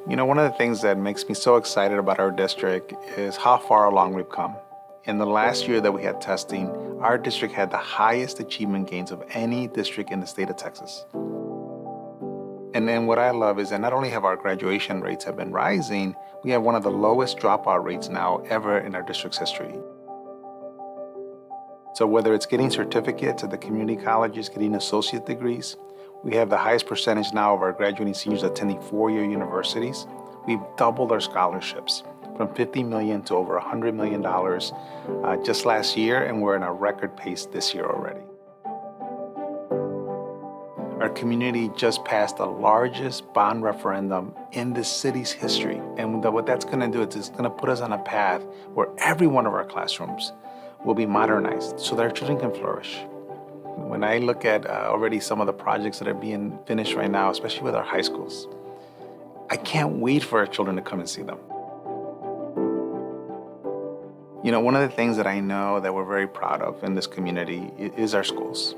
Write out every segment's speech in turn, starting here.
One of the things that makes me so excited about our district is how far along we've come. In the last year that we had testing, our district had the highest achievement gains of any district in the state of Texas. And then what I love is that not only have our graduation rates have been rising, we have one of the lowest dropout rates now ever in our district's history. So whether it's getting certificates at the community colleges, getting associate degrees, we have the highest percentage now of our graduating seniors attending four-year universities. We've doubled our scholarships from $50 million to over $100 million just last year, and we're in a record pace this year already. Our community just passed the largest bond referendum in the city's history. And what that's going to do is it's going to put us on a path where every one of our classrooms will be modernized so that our children can flourish. When I look at already some of the projects that are being finished right now, especially with our high schools, I can't wait for our children to come and see them. One of the things that I know that we're very proud of in this community is our schools.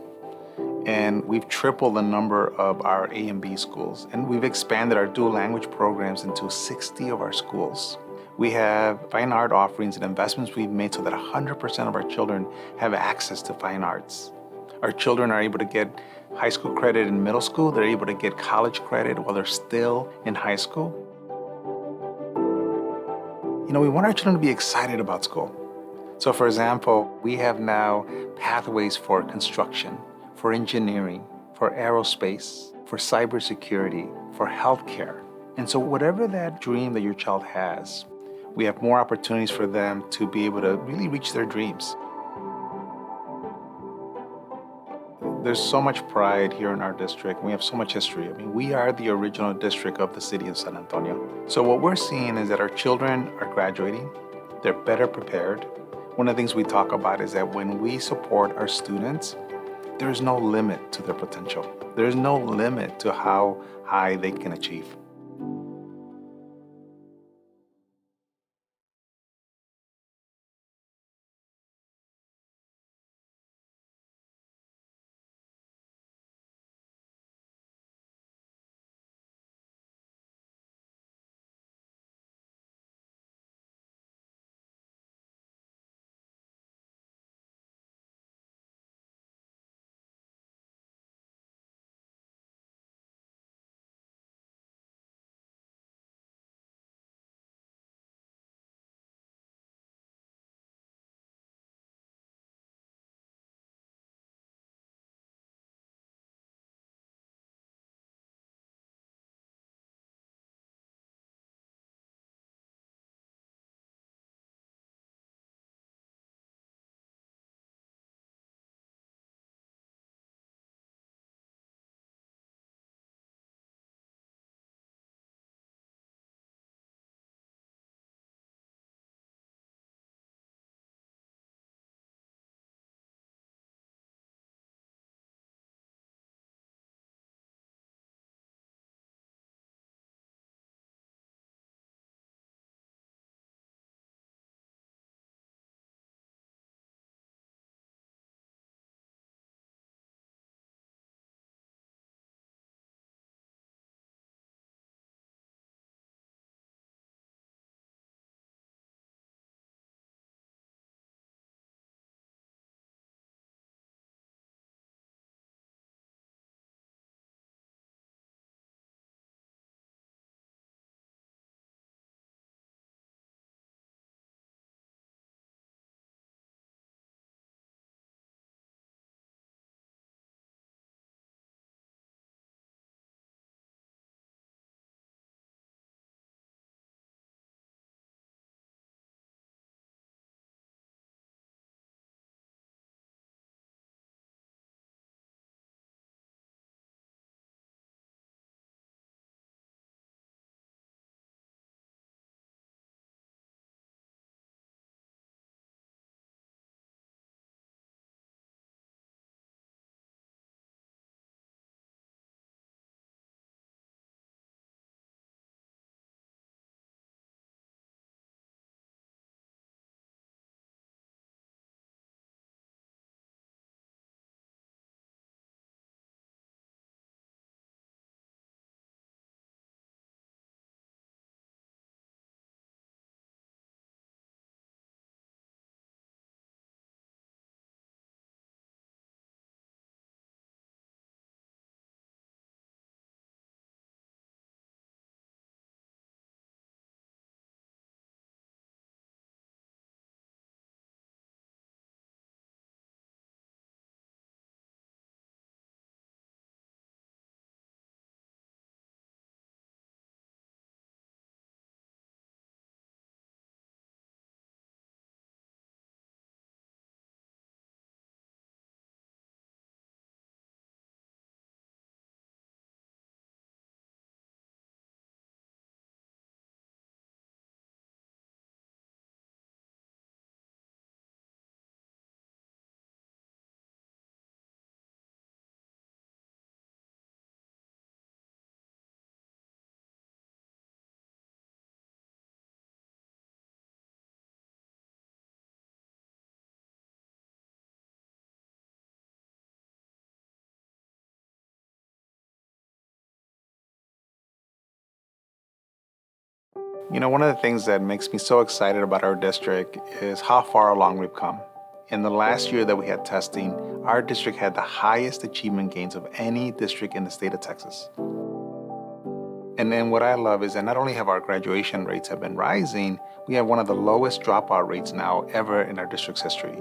And we've tripled the number of our A and B schools, and we've expanded our dual language programs into 60 of our schools. We have fine art offerings and investments we've made so that 100% of our children have access to fine arts. Our children are able to get high school credit in middle school. They're able to get college credit while they're still in high school. We want our children to be excited about school. So for example, we have now pathways for construction, for engineering, for aerospace, for cybersecurity, for healthcare. And so whatever that dream that your child has, we have more opportunities for them to be able to really reach their dreams. There's so much pride here in our district. We have so much history. We are the original district of the city of San Antonio. So what we're seeing is that our children are graduating. They're better prepared. One of the things we talk about is that when we support our students, there's no limit to their potential. There's no limit to how high they can achieve. One of the things that makes me so excited about our district is how far along we've come. In the last year that we had testing, our district had the highest achievement gains of any district in the state of Texas. And then what I love is that not only have our graduation rates have been rising, we have one of the lowest dropout rates now ever in our district's history.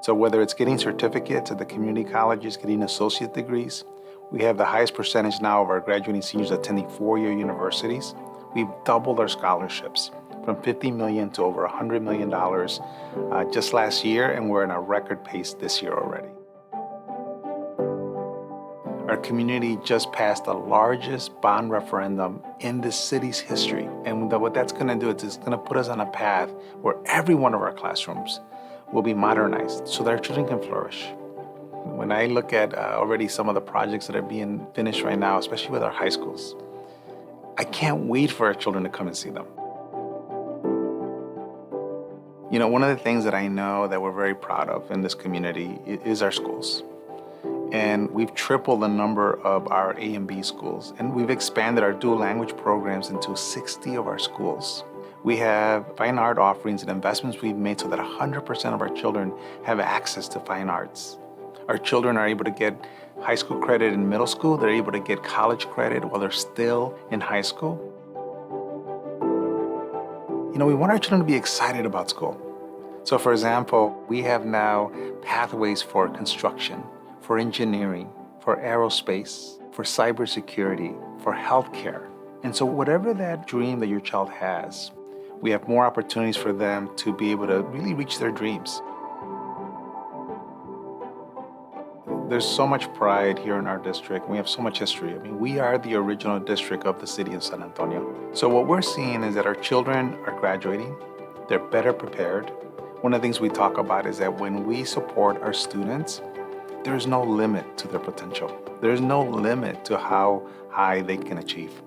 So whether it's getting certificates at the community colleges, getting associate degrees, we have the highest percentage now of our graduating seniors attending four-year universities. We've doubled our scholarships from $50 million to over $100 million just last year, and we're in a record pace this year already. Our community just passed the largest bond referendum in the city's history. And what that's going to do is it's going to put us on a path where every one of our classrooms will be modernized so that our children can flourish. When I look at already some of the projects that are being finished right now, especially with our high schools, I can't wait for our children to come and see them. One of the things that I know that we're very proud of in this community is our schools. And we've tripled the number of our A and B schools, and we've expanded our dual language programs into 60 of our schools. We have fine art offerings and investments we've made so that 100% of our children have access to fine arts. Our children are able to get high school credit in middle school. They're able to get college credit while they're still in high school. We want our children to be excited about school. So for example, we have now pathways for construction, for engineering, for aerospace, for cybersecurity, for healthcare. And so whatever that dream that your child has, we have more opportunities for them to be able to really reach their dreams. There's so much pride here in our district. We have so much history. We are the original district of the city of San Antonio. So what we're seeing is that our children are graduating. They're better prepared. One of the things we talk about is that when we support our students, there's no limit to their potential. There's no limit to how high they can achieve.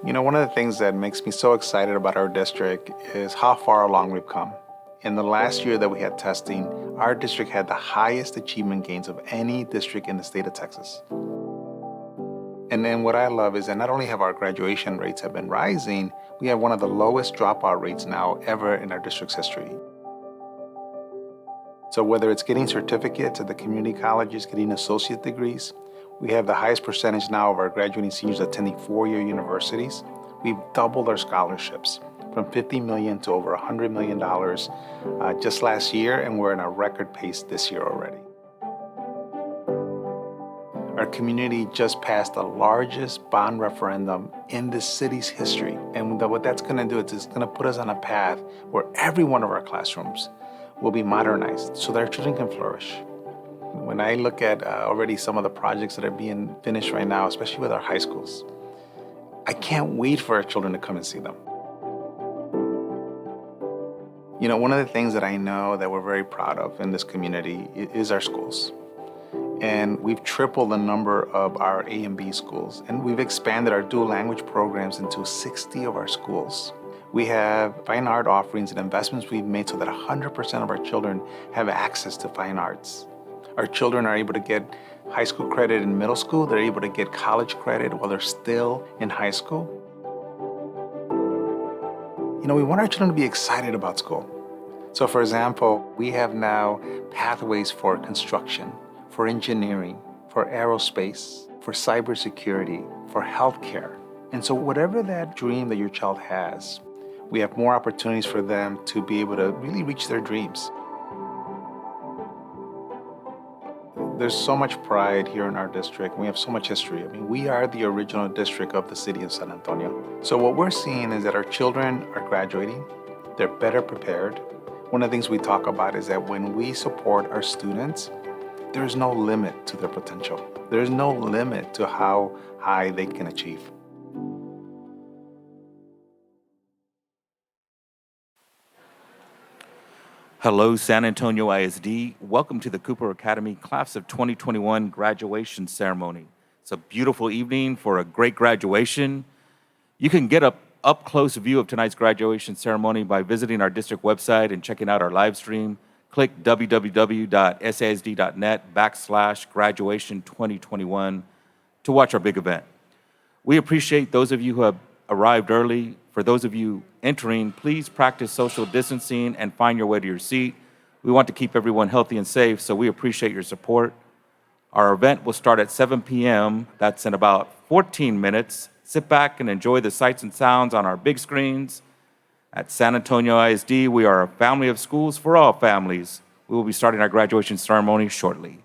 One of the things that makes me so excited about our district is how far along we've come. In the last year that we had testing, our district had the highest achievement gains of any district in the state of Texas. And then what I love is that not only have our graduation rates have been rising, we have one of the lowest dropout rates now ever in our district's history. So whether it's getting certificates at the community colleges, getting associate degrees, we have the highest percentage now of our graduating seniors attending four-year universities. We've doubled our scholarships from $50 million to over $100 million just last year, and we're in a record pace this year already. Our community just passed the largest bond referendum in the city's history. And what that's going to do is it's going to put us on a path where every one of our classrooms will be modernized so that our children can flourish. When I look at already some of the projects that are being finished right now, especially with our high schools, I can't wait for our children to come and see them. One of the things that I know that we're very proud of in this community is our schools. And we've tripled the number of our A and B schools, and we've expanded our dual language programs into 60 of our schools. We have fine art offerings and investments we've made so that 100% of our children have access to fine arts. Our children are able to get high school credit in middle school. They're able to get college credit while they're still in high school. We want our children to be excited about school. So for example, we have now pathways for construction, for engineering, for aerospace, for cybersecurity, for healthcare. And so whatever that dream that your child has, we have more opportunities for them to be able to really reach their dreams. There's so much pride here in our district. We have so much history. We are the original district of the city of San Antonio. So what we're seeing is that our children are graduating. They're better prepared. One of the things we talk about is that when we support our students, there's no limit to their potential. There's no limit to how high they can achieve. Hello, San Antonio ISD. Welcome to the Cooper Academy Class of 2021 graduation ceremony. It's a beautiful evening for a great graduation. You can get an up-close view of tonight's graduation ceremony by visiting our district website and checking out our live stream. Click www.sasd.net/graduation2021 to watch our big event. We appreciate those of you who have arrived early. For those of you entering, please practice social distancing and find your way to your seat. We want to keep everyone healthy and safe, so we appreciate your support. Our event will start at 7 p.m. That's in about 14 minutes. Sit back and enjoy the sights and sounds on our big screens. At San Antonio ISD, we are a family of schools for all families. We will be starting our graduation ceremony shortly.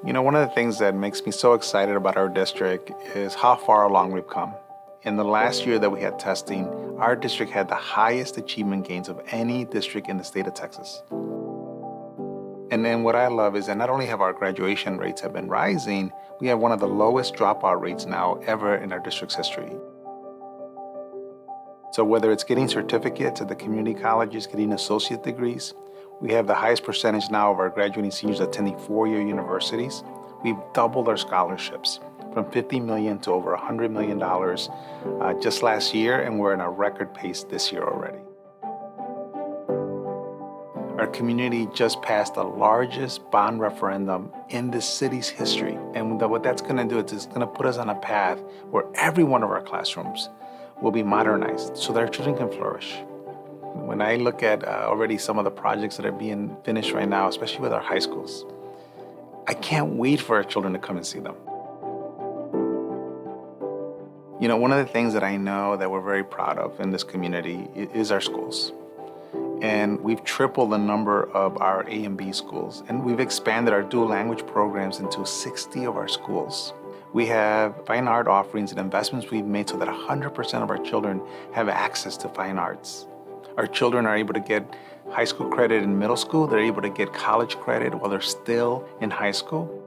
One of the things that makes me so excited about our district is how far along we've come. In the last year that we had testing, our district had the highest achievement gains of any district in the state of Texas. And then what I love is that not only have our graduation rates have been rising, we have one of the lowest dropout rates now ever in our district's history. So whether it's getting certificates at the community colleges, getting associate degrees, we have the highest percentage now of our graduating seniors attending four-year universities. We've doubled our scholarships from $50 million to over $100 million just last year, and we're in a record pace this year already. Our community just passed the largest bond referendum in the city's history. And what that's going to do is it's going to put us on a path where every one of our classrooms will be modernized so that our children can flourish. When I look at already some of the projects that are being finished right now, especially with our high schools, I can't wait for our children to come and see them. One of the things that I know that we're very proud of in this community is our schools. And we've tripled the number of our A and B schools, and we've expanded our dual language programs into 60 of our schools. We have fine art offerings and investments we've made so that 100% of our children have access to fine arts. Our children are able to get high school credit in middle school. They're able to get college credit while they're still in high school.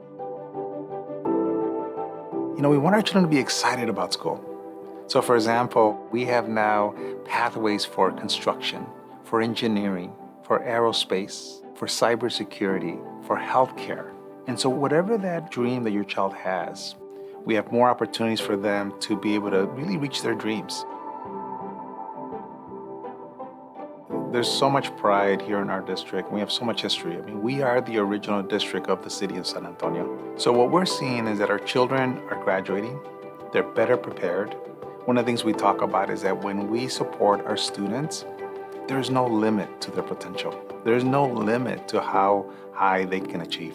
We want our children to be excited about school. So for example, we have now pathways for construction, for engineering, for aerospace, for cybersecurity, for healthcare. And so whatever that dream that your child has, we have more opportunities for them to be able to really reach their dreams. There's so much pride here in our district. We have so much history. We are the original district of the city of San Antonio. So what we're seeing is that our children are graduating. They're better prepared. One of the things we talk about is that when we support our students, there's no limit to their potential. There's no limit to how high they can achieve.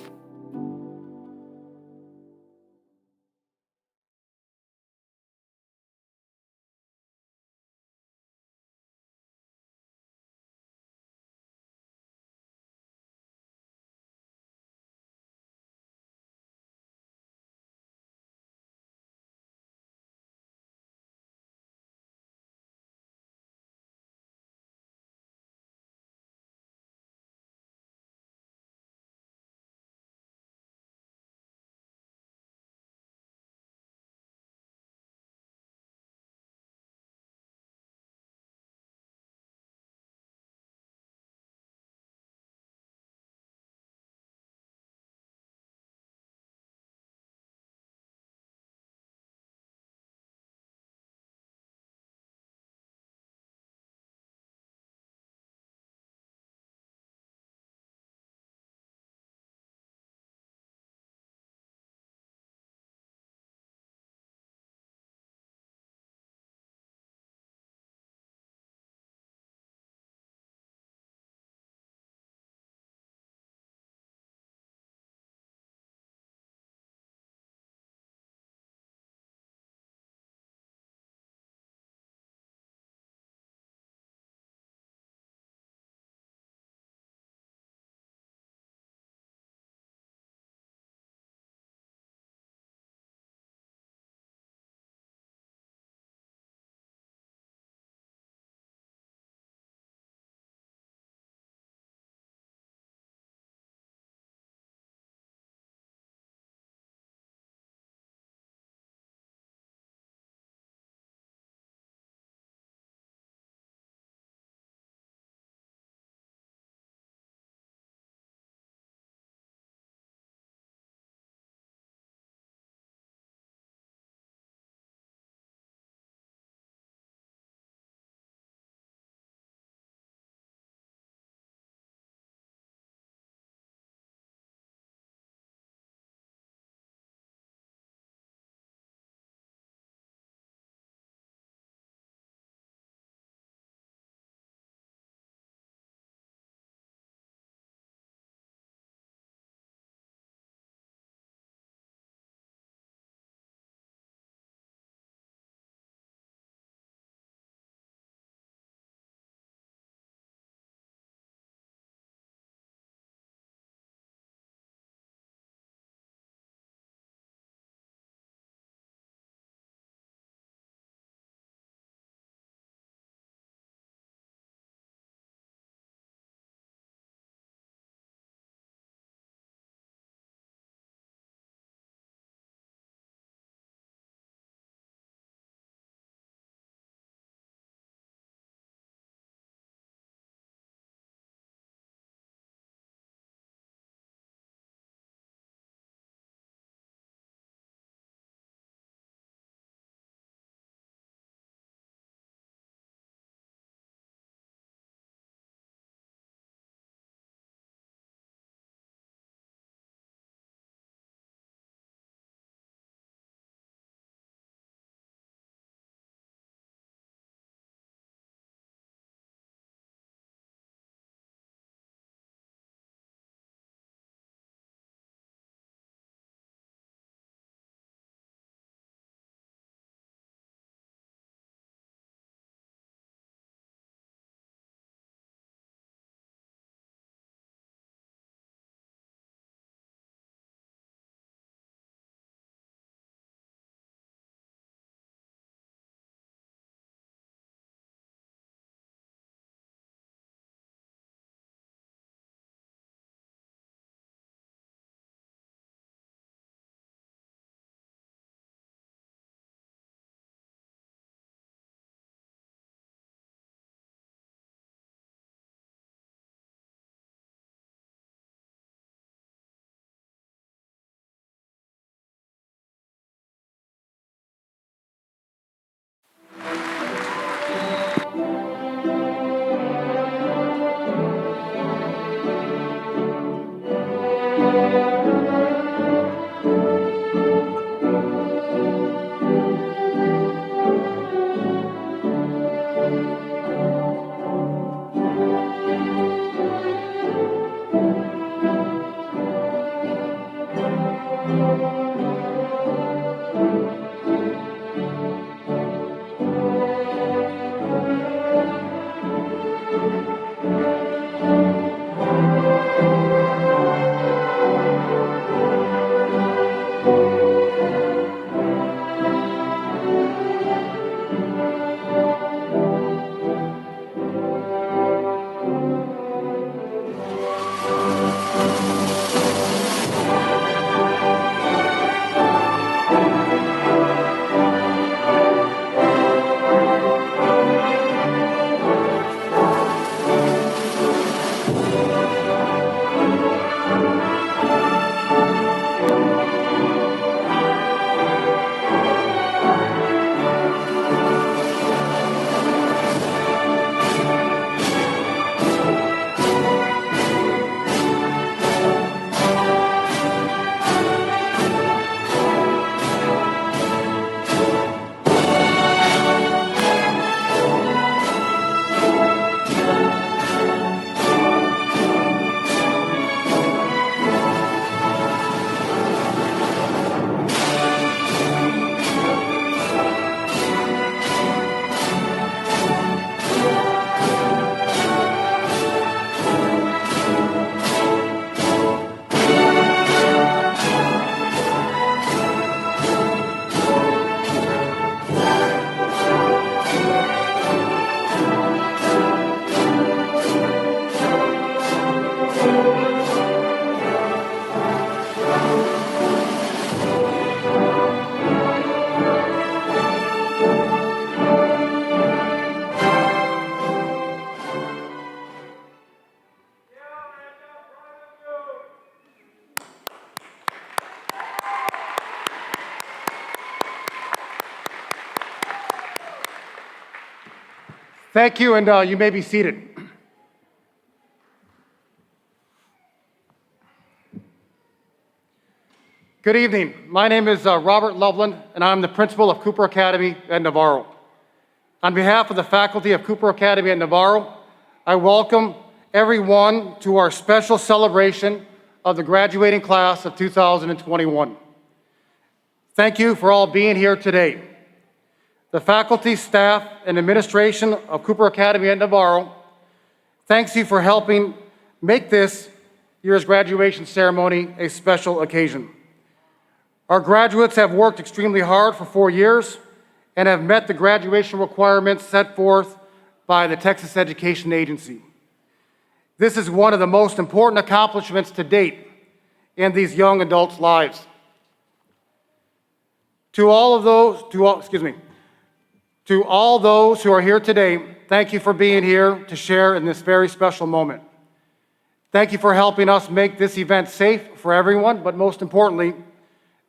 Thank you, and you may be seated. Good evening. My name is Robert Loveland, and I'm the principal of Cooper Academy at Navarro. On behalf of the faculty of Cooper Academy at Navarro, I welcome everyone to our special celebration of the graduating class of 2021. Thank you for all being here today. The faculty, staff, and administration of Cooper Academy at Navarro thanks you for helping make this year's graduation ceremony a special occasion. Our graduates have worked extremely hard for 4 years and have met the graduation requirements set forth by the Texas Education Agency. This is one of the most important accomplishments to date in these young adults' lives. To all those who are here today, thank you for being here to share in this very special moment. Thank you for helping us make this event safe for everyone, but most importantly,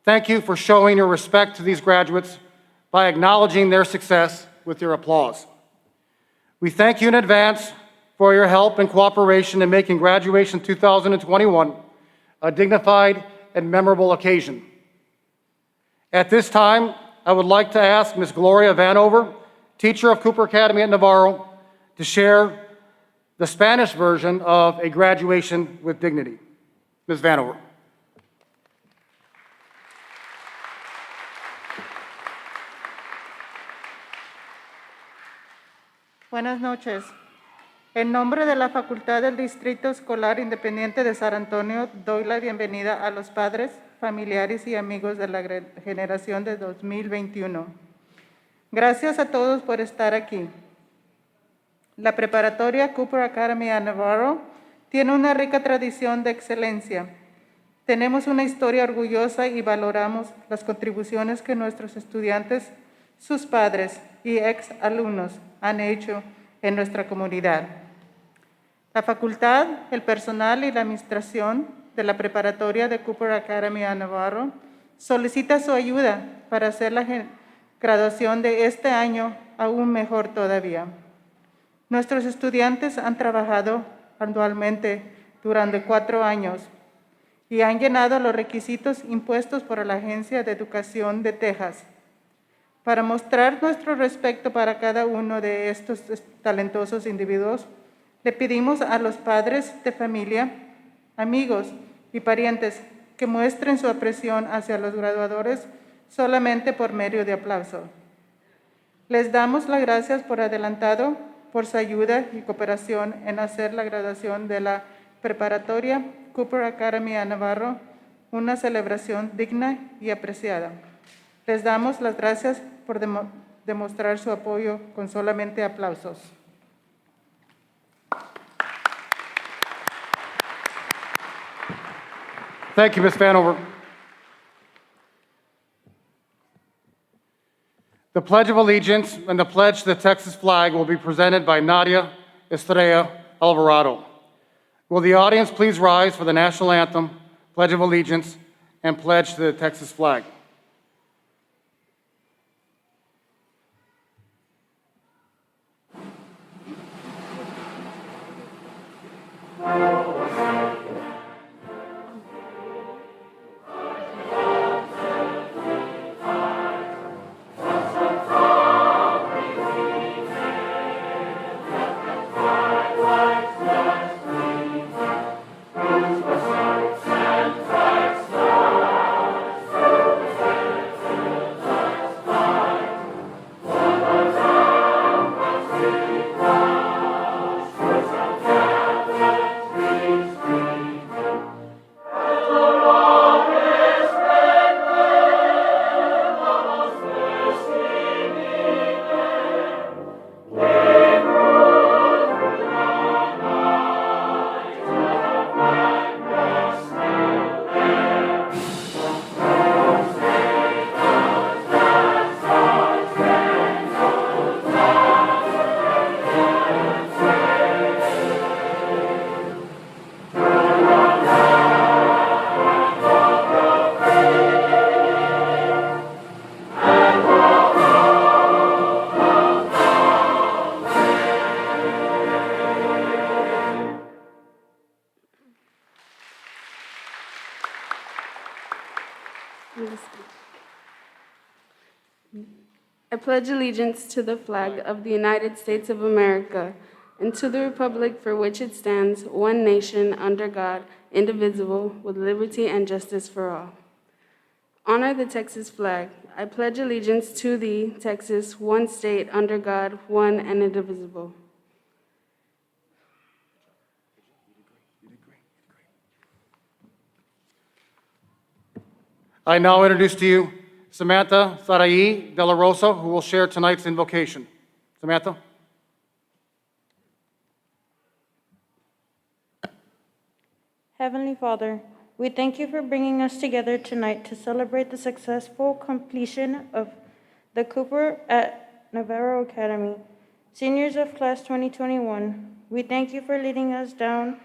thank you for showing your respect to these graduates by acknowledging their success with your applause. We thank you in advance for your help and cooperation in making graduation 2021 a dignified and memorable occasion. At this time, I would like to ask Ms. Gloria Vanover, teacher of Cooper Academy at Navarro, to share the Spanish version of A Graduation with Dignity. Ms. Vanover. Buenas noches. En nombre de la Facultad del Distrito Escolar Independiente de San Antonio, doy la bienvenida a los padres, familiares y amigos de la generación de 2021. Gracias a todos por estar aquí. La preparatoria Cooper Academy at Navarro tiene una rica tradición de excelencia. Tenemos una historia orgullosa y valoramos las contribuciones que nuestros estudiantes, sus padres y ex alumnos han hecho en nuestra comunidad. La facultad, el personal y la administración de la preparatoria de Cooper Academy at Navarro solicita su ayuda para hacer la graduación de este año aún mejor todavía. Nuestros estudiantes han trabajado arduamente durante 4 años y han llenado los requisitos impuestos por la Agencia de Educación de Texas. Para mostrar nuestro respeto para cada uno de estos talentosos individuos, le pedimos a los padres de familia, amigos y parientes que muestren su apreciación hacia los graduadores solamente por medio de aplauso. Les damos las gracias por adelantado por su ayuda y cooperación en hacer la graduación de la preparatoria Cooper Academy at Navarro una celebración digna y apreciada. Les damos las gracias por demostrar su apoyo con solamente aplausos. Thank you, Ms. Vanover. The Pledge of Allegiance and the pledge to the Texas flag will be presented by Nadia Estrella Alvarado. Will the audience please rise for the national anthem, Pledge of Allegiance, and pledge to the Texas flag. I pledge allegiance to the flag of the United States of America and to the republic for which it stands, one nation, under God, indivisible, with liberty and justice for all. Honor the Texas flag. I pledge allegiance to thee, Texas, one state, under God, one and indivisible. I now introduce to you Samantha Sarai de la Rosa, who will share tonight's invocation. Samantha? Heavenly Father, we thank you for bringing us together tonight to celebrate the successful completion of the Cooper at Navarro Academy. Seniors of Class 2021, we thank you for leading us down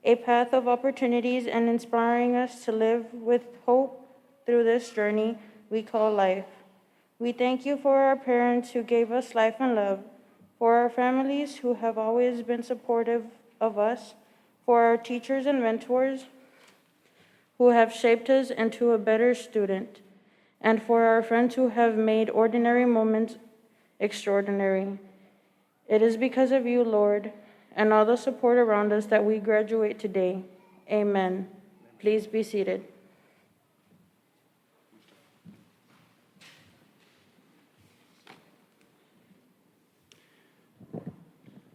a path of opportunities and inspiring us to live with hope through this journey we call life. We thank you for our parents who gave us life and love, for our families who have always been supportive of us, for our teachers and mentors who have shaped us into a better student, and for our friends who have made ordinary moments extraordinary. It is because of you, Lord, and all the support around us that we graduate today. Amen. Please be seated.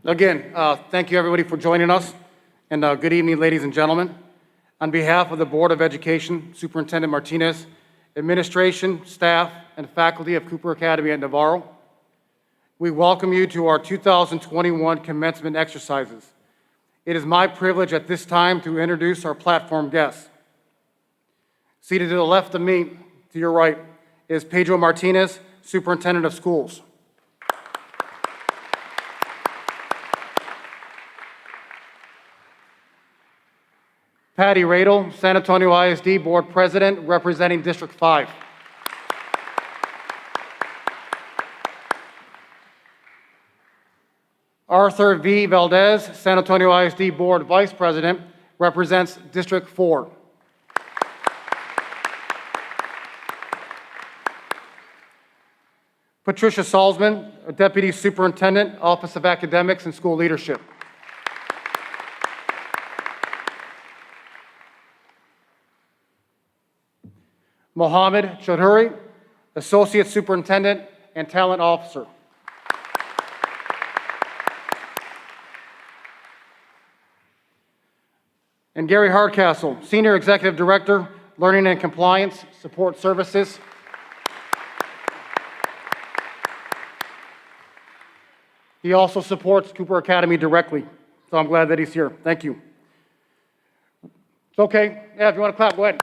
Again, thank you everybody for joining us, and good evening, ladies and gentlemen. On behalf of the Board of Education, Superintendent Martinez, administration, staff, and faculty of Cooper Academy at Navarro, we welcome you to our 2021 commencement exercises. It is my privilege at this time to introduce our platform guests. Seated to the left of me, to your right, is Pedro Martinez, Superintendent of Schools. Patty Radel, San Antonio ISD Board President, representing District 5. Arthur V. Valdez, San Antonio ISD Board Vice President, represents District 4. Patricia Salzman, Deputy Superintendent, Office of Academics and School Leadership. Mohammed Chaudhuri, Associate Superintendent and Talent Officer. And Gary Hardcastle, Senior Executive Director, Learning and Compliance Support Services. He also supports Cooper Academy directly, so I'm glad that he's here. Thank you. It's okay. Yeah, if you want to clap, go ahead.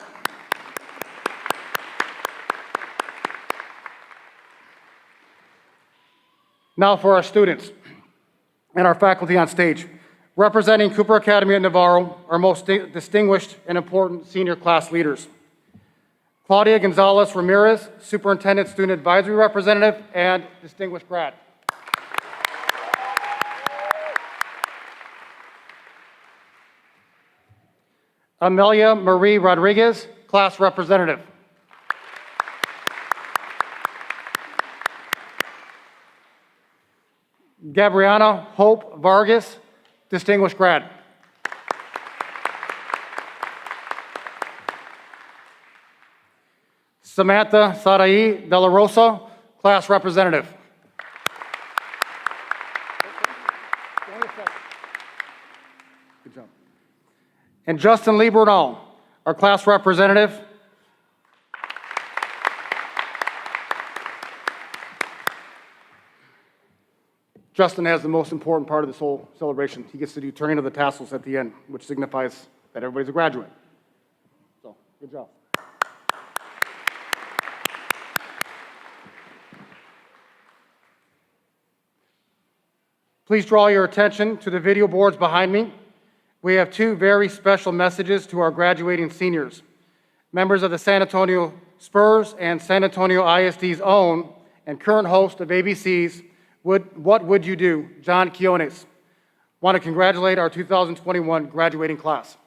Now for our students and our faculty on stage. Representing Cooper Academy at Navarro, our most distinguished and important senior class leaders. Claudia Gonzalez Ramirez, Superintendent Student Advisory Representative and distinguished grad. Amelia Marie Rodriguez, Class Representative. Gabriana Hope Vargas, distinguished grad. Samantha Sarai de la Rosa, Class Representative. Good job. And Justin Lee Bernal, our Class Representative. Justin has the most important part of this whole celebration. He gets to do turning of the tassels at the end, which signifies that everybody's a graduate. So, good job. Please draw your attention to the video boards behind me. We have two very special messages to our graduating seniors. Members of the San Antonio Spurs and San Antonio ISD's own and current host of ABC's What Would You Do? John Quiones. Want to congratulate our 2021 graduating class.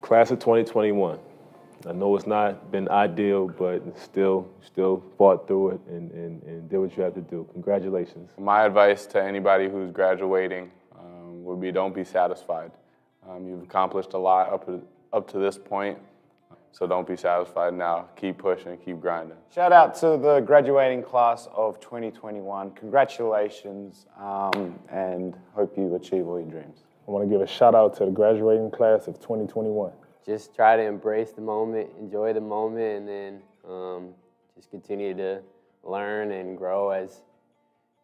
Class of 2021. I know it's not been ideal, but still fought through it and did what you have to do. Congratulations. My advice to anybody who's graduating would be don't be satisfied. You've accomplished a lot up to this point, so don't be satisfied now. Keep pushing, keep grinding. Shout out to the graduating class of 2021. Congratulations, and hope you achieve all your dreams. I want to give a shout out to the graduating class of 2021. Just try to embrace the moment, enjoy the moment, and then just continue to learn and grow as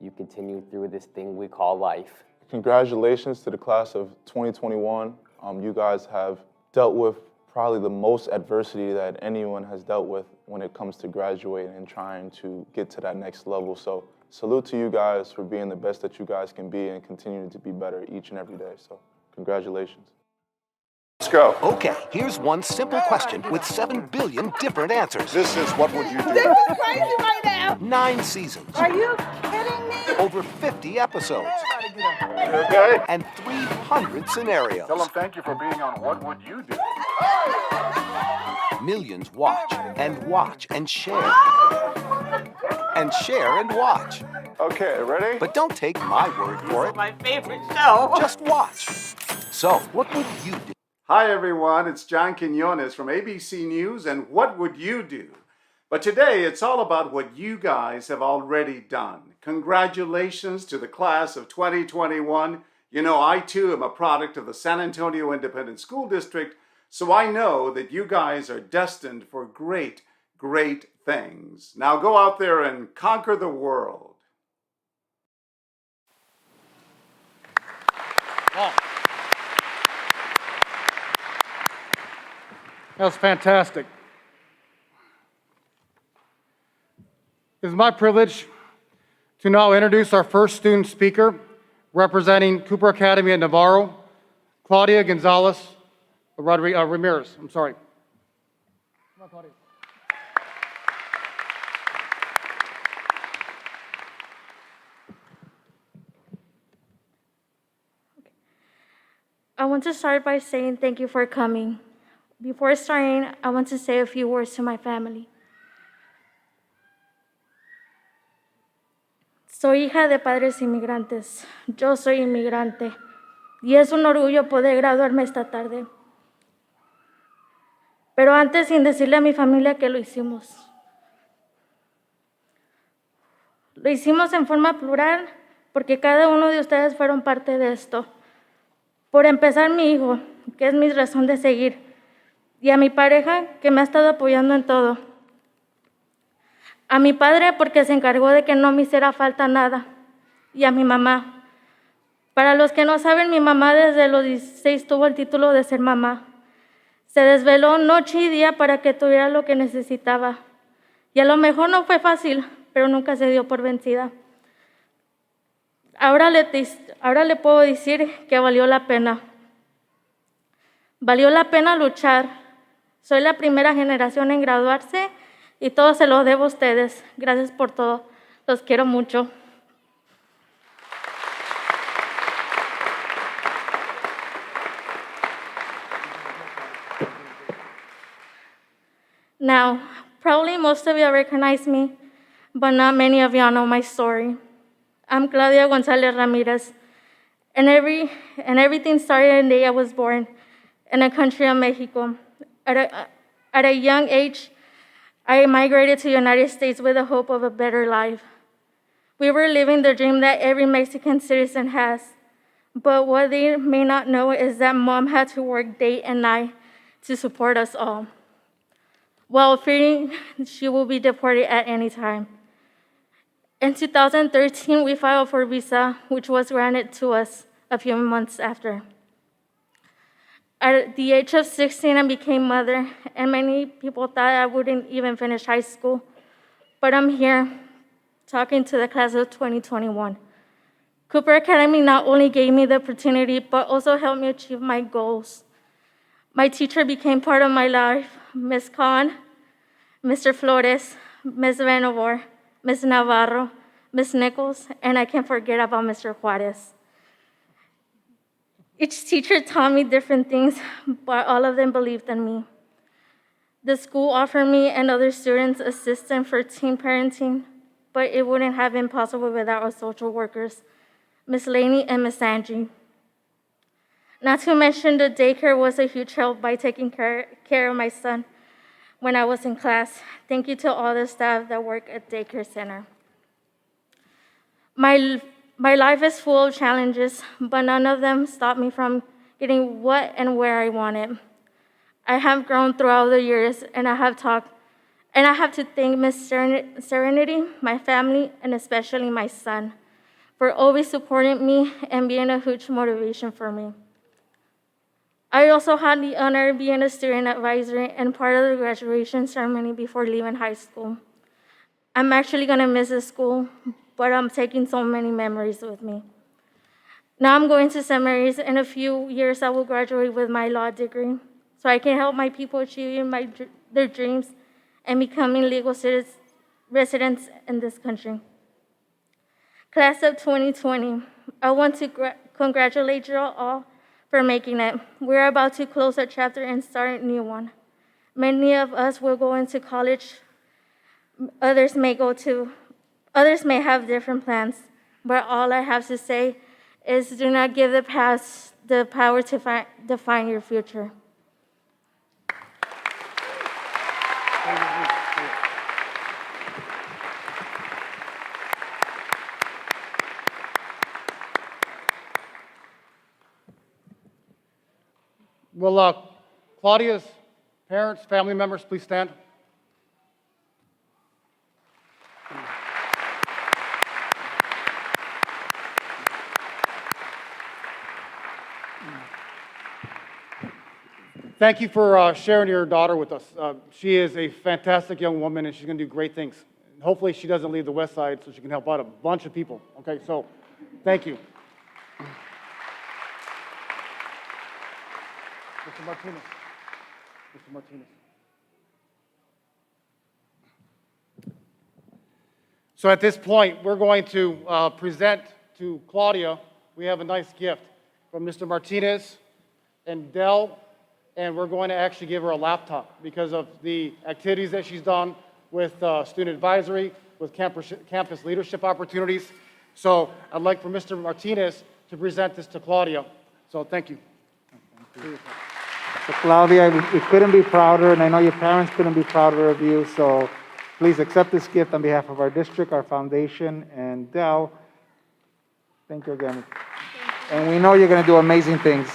you continue through this thing we call life. Congratulations to the class of 2021. You guys have dealt with probably the most adversity that anyone has dealt with when it comes to graduating and trying to get to that next level. So salute to you guys for being the best that you guys can be and continuing to be better each and every day. So congratulations. Let's go. Okay, here's one simple question with 7 billion different answers. This is what would you do? This is crazy right now. 9 seasons. Are you kidding me? Over 50 episodes. Okay. And 300 scenarios. Tell them thank you for being on What Would You Do? Millions watch and share. And share and watch. Okay, ready? But don't take my word for it. My favorite show. Just watch. So, what would you do? Hi everyone, it's John Quinones from ABC News and What Would You Do? But today it's all about what you guys have already done. Congratulations to the class of 2021. You know, I too am a product of the San Antonio Independent School District, so I know that you guys are destined for great, great things. Now go out there and conquer the world. Oh. That was fantastic. It is my privilege to now introduce our first student speaker, representing Cooper Academy at Navarro, Claudia Gonzalez Ramirez. I'm sorry. Come on, Claudia. I want to start by saying thank you for coming. Before starting, I want to say a few words to my family. Soy hija de padres inmigrantes. Yo soy inmigrante. Y es un orgullo poder graduarme esta tarde. Pero antes, sin decirle a mi familia que lo hicimos. Lo hicimos en forma plural porque cada uno de ustedes fueron parte de esto. Por empezar, mi hijo, que es mi razón de seguir. Y a mi pareja, que me ha estado apoyando en todo. A mi padre, porque se encargó de que no me hiciera falta nada. Y a mi mamá. Para los que no saben, mi mamá desde los 16 tuvo el título de ser mamá. Se desveló noche y día para que tuviera lo que necesitaba. Y a lo mejor no fue fácil, pero nunca se dio por vencida. Ahora le puedo decir que valió la pena. Valió la pena luchar. Soy la primera generación en graduarse y todo se lo debo a ustedes. Gracias por todo. Los quiero mucho. Now, probably most of you recognize me, but not many of y'all know my story. I'm Claudia Gonzalez Ramirez, and everything started the day I was born in the country of Mexico. At a young age, I migrated to the United States with the hope of a better life. We were living the dream that every Mexican citizen has. But what they may not know is that Mom had to work day and night to support us all, while fearing she will be deported at any time. In 2013, we filed for visa, which was granted to us a few months after. At the age of 16, I became mother, and many people thought I wouldn't even finish high school. But I'm here talking to the class of 2021. Cooper Academy not only gave me the opportunity, but also helped me achieve my goals. My teacher became part of my life, Ms. Khan, Mr. Flores, Ms. Venovar, Ms. Navarro, Ms. Nichols, and I can't forget about Mr. Juarez. Each teacher taught me different things, but all of them believed in me. The school offered me and other students assistance for teen parenting, but it wouldn't have been possible without our social workers, Miss Laney and Miss Angie. Not to mention the daycare was a huge help by taking care of my son when I was in class. Thank you to all the staff that work at daycare center. My life is full of challenges, but none of them stopped me from getting what and where I wanted. I have grown throughout the years, and I have to thank Miss Serenity, my family, and especially my son, for always supporting me and being a huge motivation for me. I also had the honor of being a student advisor and part of the graduation ceremony before leaving high school. I'm actually gonna miss the school, but I'm taking so many memories with me. Now I'm going to St. Mary's. In a few years, I will graduate with my law degree, so I can help my people achieving their dreams and becoming legal residents in this country. Class of 2020, I want to congratulate you all for making it. We're about to close a chapter and start a new one. Many of us will go into college. Others may have different plans, but all I have to say is do not give the past the power to define your future. Will Claudia's parents, family members, please stand? Thank you for sharing your daughter with us. She is a fantastic young woman, and she's going to do great things. Hopefully, she doesn't leave the West Side so she can help out a bunch of people. Okay, so thank you. Mr. Martinez. Mr. Martinez. So at this point, we're going to present to Claudia. We have a nice gift from Mr. Martinez and Dell, and we're going to actually give her a laptop because of the activities that she's done with student advisory, with campus leadership opportunities. So I'd like for Mr. Martinez to present this to Claudia. So thank you. So Claudia, we couldn't be prouder, and I know your parents couldn't be prouder of you, so please accept this gift on behalf of our district, our foundation, and Dell. Thank you again. And we know you're going to do amazing things.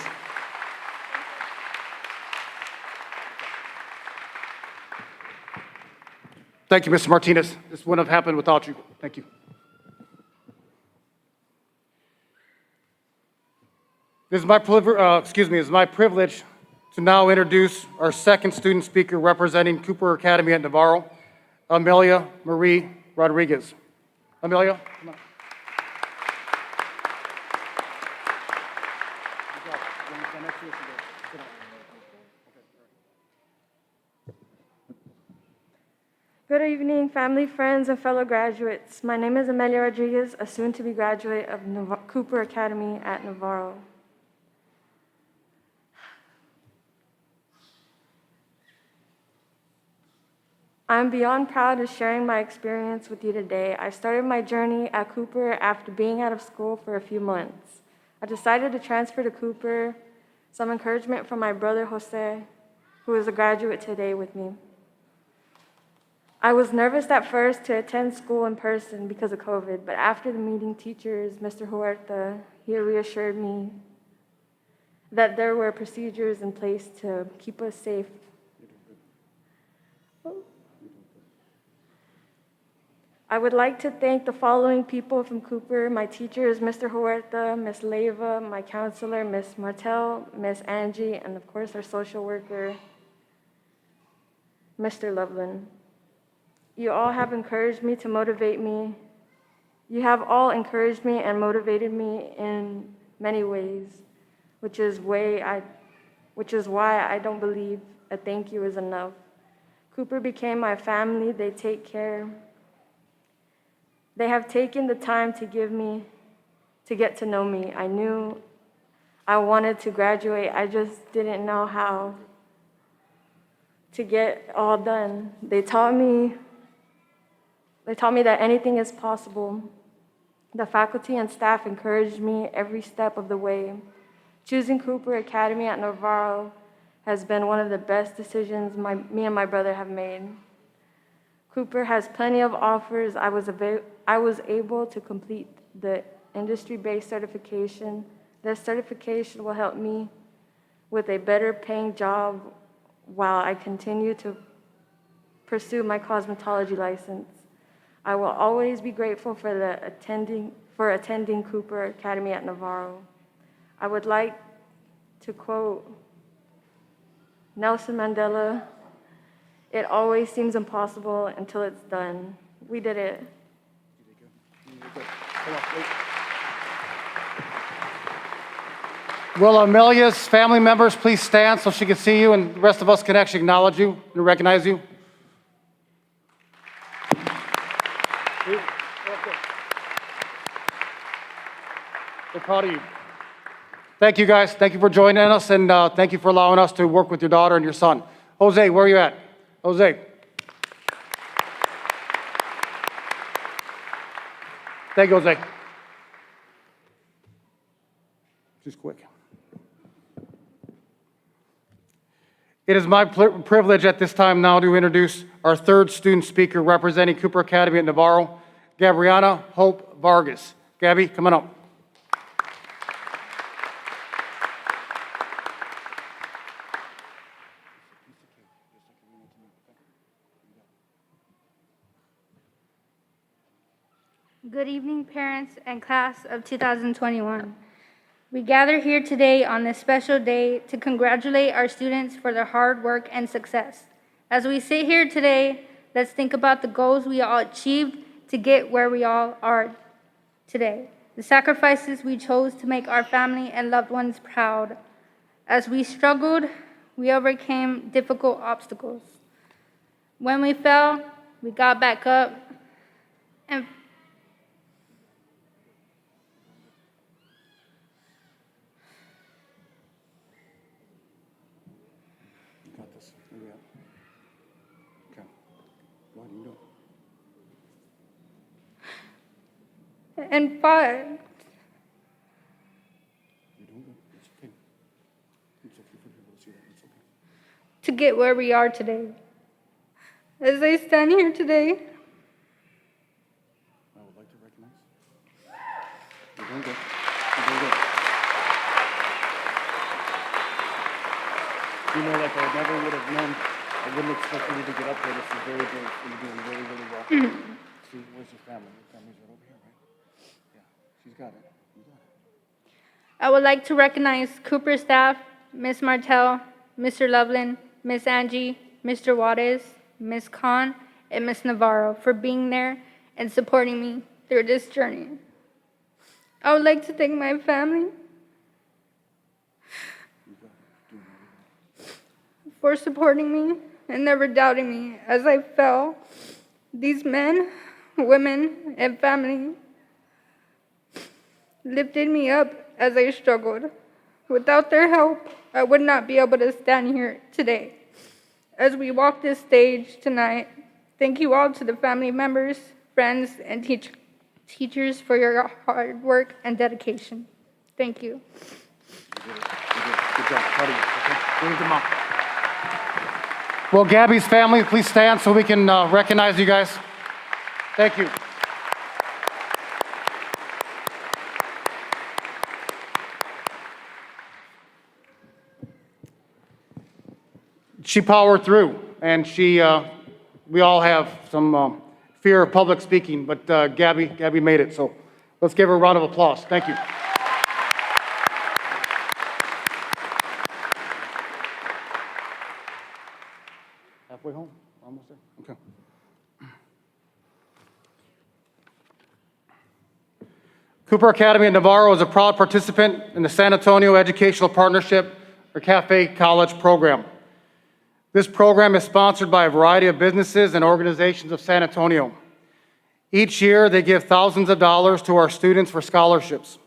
Thank you, Mr. Martinez. This wouldn't have happened without you. Thank you. This is my privilege to now introduce our second student speaker representing Cooper Academy at Navarro, Amelia Marie Rodriguez. Amelia, come on. Good evening, family, friends, and fellow graduates. My name is Amelia Rodriguez, a soon-to-be graduate of Cooper Academy at Navarro. I'm beyond proud of sharing my experience with you today. I started my journey at Cooper after being out of school for a few months. I decided to transfer to Cooper, some encouragement from my brother Jose, who is a graduate today with me. I was nervous at first to attend school in person because of COVID, but after the meeting teachers, Mr. Huerta, he reassured me that there were procedures in place to keep us safe. I would like to thank the following people from Cooper, my teachers, Mr. Huerta, Ms. Leyva, my counselor, Ms. Martel, Ms. Angie, and of course our social worker, Mr. Loveland. You all have encouraged me to motivate me. You have all encouraged me and motivated me in many ways, which is why I don't believe a thank you is enough. Cooper became my family. They take care. They have taken the time to get to know me. I wanted to graduate. I just didn't know how to get all done. They taught me that anything is possible. The faculty and staff encouraged me every step of the way. Choosing Cooper Academy at Navarro has been one of the best decisions me and my brother have made. Cooper has plenty of offers. I was able to complete the industry-based certification. This certification will help me with a better paying job while I continue to pursue my cosmetology license. I will always be grateful for attending Cooper Academy at Navarro. I would like to quote Nelson Mandela, "It always seems impossible until it's done." We did it. Will Amelia's family members please stand so she can see you and the rest of us can actually acknowledge you and recognize you? We're proud of you. Thank you, guys. Thank you for joining us, and thank you for allowing us to work with your daughter and your son. Jose, where are you at? Jose. Thank you, Jose. Just quick. It is my privilege at this time now to introduce our third student speaker representing Cooper Academy at Navarro, Gabriana Hope Vargas. Gabby, come on up. Good evening, parents and class of 2021. We gather here today on this special day to congratulate our students for their hard work and success. As we sit here today, let's think about the goals we all achieved to get where we all are today. The sacrifices we chose to make our family and loved ones proud. As we struggled, we overcame difficult obstacles. When we fell, we got back up and fought to get where we are today. As I stand here today, I would like to recognize. You're doing good. You're doing good. You know, like I never would have known, I wouldn't expect you to get up here. This is very good. You're doing really, really well. See, where's your family? Your family's right over here, right? Yeah, she's got it. You got it. I would like to recognize Cooper staff, Ms. Martell, Mr. Loveland, Ms. Angie, Mr. Juarez, Ms. Khan, and Ms. Navarro for being there and supporting me through this journey. I would like to thank my family for supporting me and never doubting me as I fell. These men, women, and family lifted me up as I struggled. Without their help, I would not be able to stand here today. As we walk this stage tonight, thank you all to the family members, friends, and teachers for your hard work and dedication. Thank you. Good job. Proud of you. Okay? Bring it to Mom. Will Gabby's family please stand so we can recognize you guys? Thank you. She powered through, and we all have some fear of public speaking, but Gabby made it, so let's give her a round of applause. Thank you. Halfway home? Almost there? Okay. Cooper Academy at Navarro is a proud participant in the San Antonio Educational Partnership, or Cafe College program. This program is sponsored by a variety of businesses and organizations of San Antonio. Each year, they give thousands of dollars to our students for scholarships.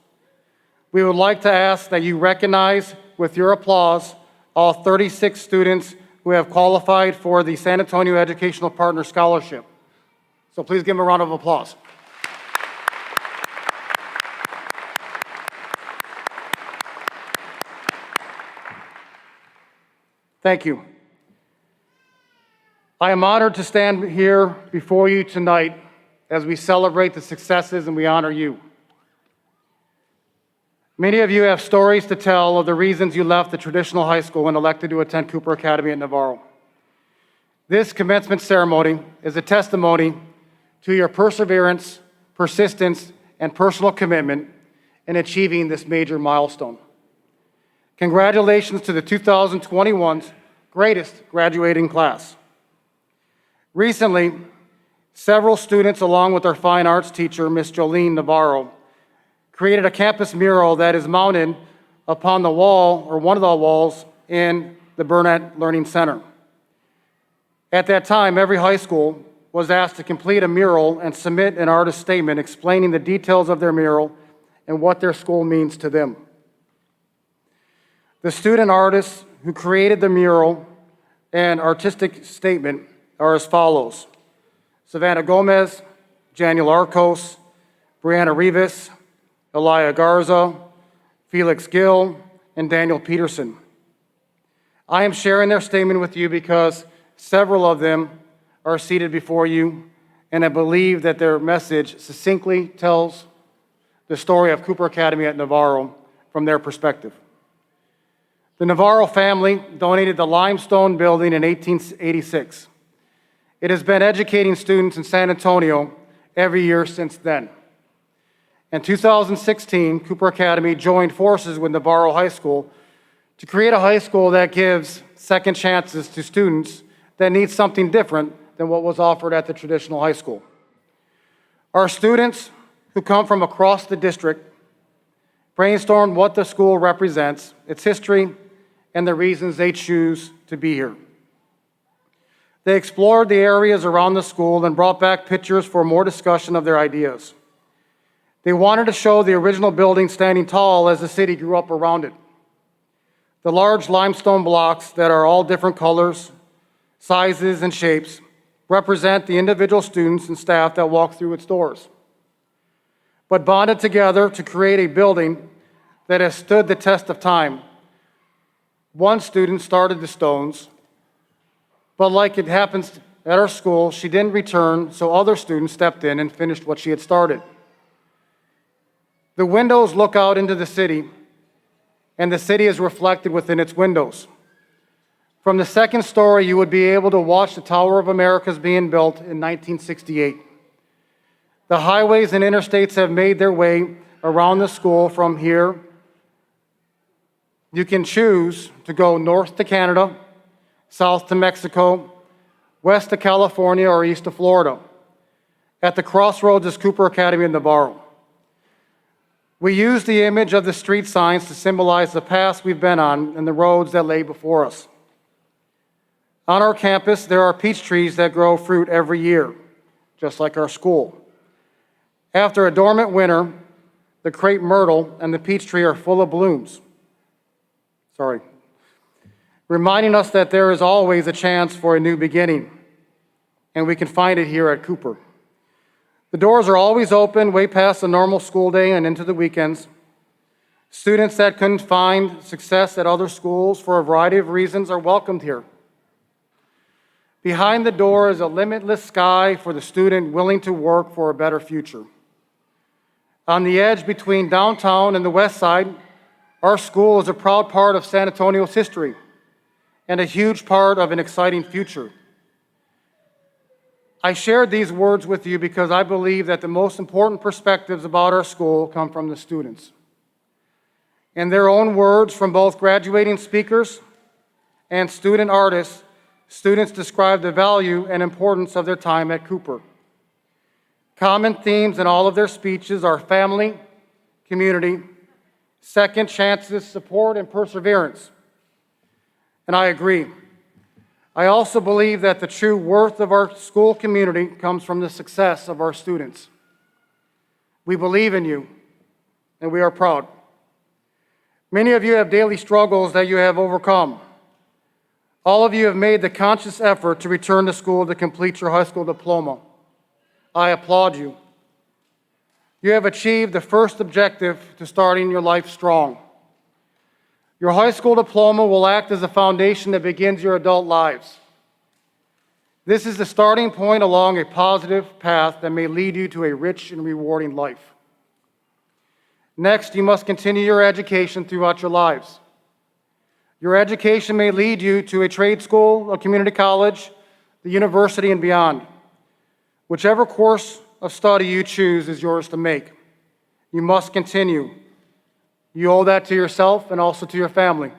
We would like to ask that you recognize with your applause all 36 students who have qualified for the San Antonio Educational Partner Scholarship. So please give them a round of applause. Thank you. I am honored to stand here before you tonight as we celebrate the successes and we honor you. Many of you have stories to tell of the reasons you left the traditional high school and elected to attend Cooper Academy at Navarro. This commencement ceremony is a testimony to your perseverance, persistence, and personal commitment in achieving this major milestone. Congratulations to the 2021's greatest graduating class. Recently, several students, along with our fine arts teacher, Ms. Jolene Navarro, created a campus mural that is mounted upon the wall, or one of the walls, in the Burnett Learning Center. At that time, every high school was asked to complete a mural and submit an artist statement explaining the details of their mural and what their school means to them. The student artists who created the mural and artistic statement are as follows: Savannah Gomez, Janiel Arcos, Brianna Rivas, Elia Garza, Felix Gill, and Daniel Peterson. I am sharing their statement with you because several of them are seated before you, and I believe that their message succinctly tells the story of Cooper Academy at Navarro from their perspective. The Navarro family donated the limestone building in 1886. It has been educating students in San Antonio every year since then. In 2016, Cooper Academy joined forces with Navarro High School to create a high school that gives second chances to students that need something different than what was offered at the traditional high school. Our students who come from across the district brainstormed what the school represents, its history, and the reasons they choose to be here. They explored the areas around the school and brought back pictures for more discussion of their ideas. They wanted to show the original building standing tall as the city grew up around it. The large limestone blocks that are all different colors, sizes, and shapes represent the individual students and staff that walk through its doors, but bonded together to create a building that has stood the test of time. One student started the stones, but like it happens at our school, she didn't return, so other students stepped in and finished what she had started. The windows look out into the city, and the city is reflected within its windows. From the second story, you would be able to watch the Tower of Americas being built in 1968. The highways and interstates have made their way around the school from here. You can choose to go north to Canada, south to Mexico, west to California, or east to Florida. At the crossroads is Cooper Academy in Navarro. We use the image of the street signs to symbolize the paths we've been on and the roads that lay before us. On our campus, there are peach trees that grow fruit every year, just like our school. After a dormant winter, the crepe myrtle and the peach tree are full of blooms. Reminding us that there is always a chance for a new beginning, and we can find it here at Cooper. The doors are always open way past the normal school day and into the weekends. Students that couldn't find success at other schools for a variety of reasons are welcomed here. Behind the door is a limitless sky for the student willing to work for a better future. On the edge between downtown and the west side, our school is a proud part of San Antonio's history and a huge part of an exciting future. I shared these words with you because I believe that the most important perspectives about our school come from the students. In their own words, from both graduating speakers and student artists, students describe the value and importance of their time at Cooper. Common themes in all of their speeches are family, community, second chances, support, and perseverance. And I agree. I also believe that the true worth of our school community comes from the success of our students. We believe in you, and we are proud. Many of you have daily struggles that you have overcome. All of you have made the conscious effort to return to school to complete your high school diploma. I applaud you. You have achieved the first objective to starting your life strong. Your high school diploma will act as a foundation that begins your adult lives. This is the starting point along a positive path that may lead you to a rich and rewarding life. Next, you must continue your education throughout your lives. Your education may lead you to a trade school, a community college, the university, and beyond. Whichever course of study you choose is yours to make. You must continue. You owe that to yourself and also to your family.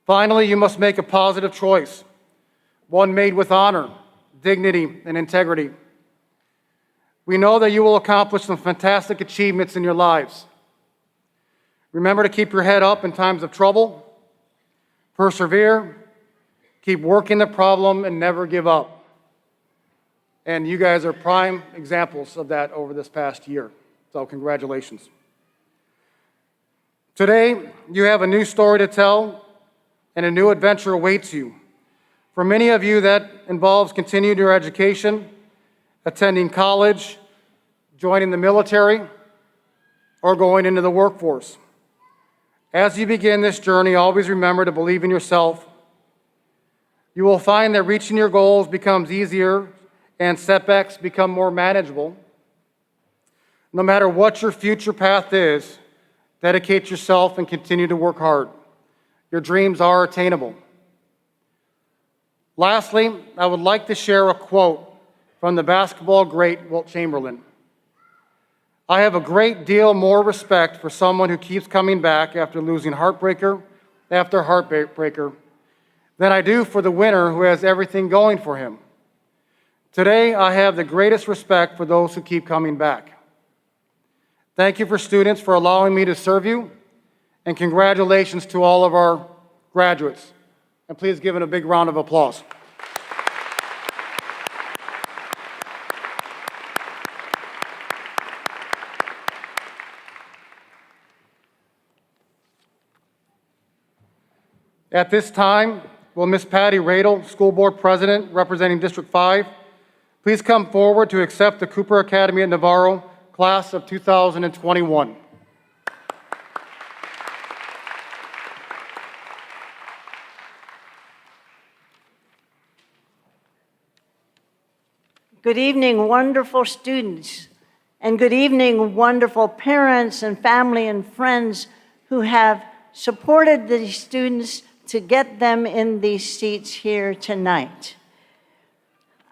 Finally, you must make a positive choice, one made with honor, dignity, and integrity. We know that you will accomplish some fantastic achievements in your lives. Remember to keep your head up in times of trouble, persevere, keep working the problem, and never give up. And you guys are prime examples of that over this past year. So congratulations. Today, you have a new story to tell, and a new adventure awaits you. For many of you, that involves continuing your education, attending college, joining the military, or going into the workforce. As you begin this journey, always remember to believe in yourself. You will find that reaching your goals becomes easier and setbacks become more manageable. No matter what your future path is, dedicate yourself and continue to work hard. Your dreams are attainable. Lastly, I would like to share a quote from the basketball great Wilt Chamberlain. I have a great deal more respect for someone who keeps coming back after losing heartbreaker after heartbreaker than I do for the winner who has everything going for him. Today, I have the greatest respect for those who keep coming back. Thank you for students for allowing me to serve you, and congratulations to all of our graduates. And please give it a big round of applause. At this time, will Ms. Patty Radel, School Board President representing District 5, please come forward to accept the Cooper Academy at Navarro Class of 2021. Good evening, wonderful students, and good evening, wonderful parents and family and friends who have supported these students to get them in these seats here tonight.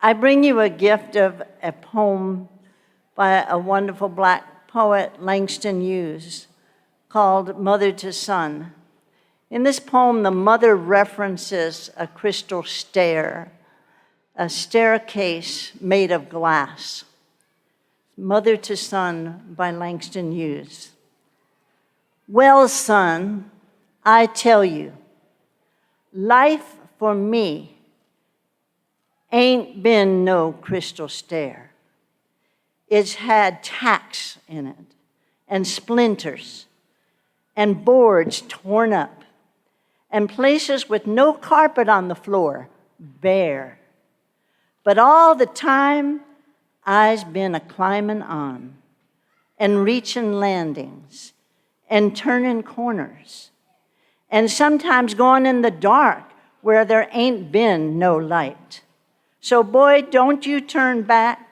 I bring you a gift of a poem by a wonderful Black poet, Langston Hughes, called Mother to Son. In this poem, the mother references a crystal stair, a staircase made of glass. Mother to Son by Langston Hughes. Well, son, I tell you, life for me ain't been no crystal stair. It's had tacks in it, and splinters, and boards torn up, and places with no carpet on the floor, bare. But all the time, I's been a climbing on, and reaching landings, and turning corners, and sometimes going in the dark where there ain't been no light. So boy, don't you turn back.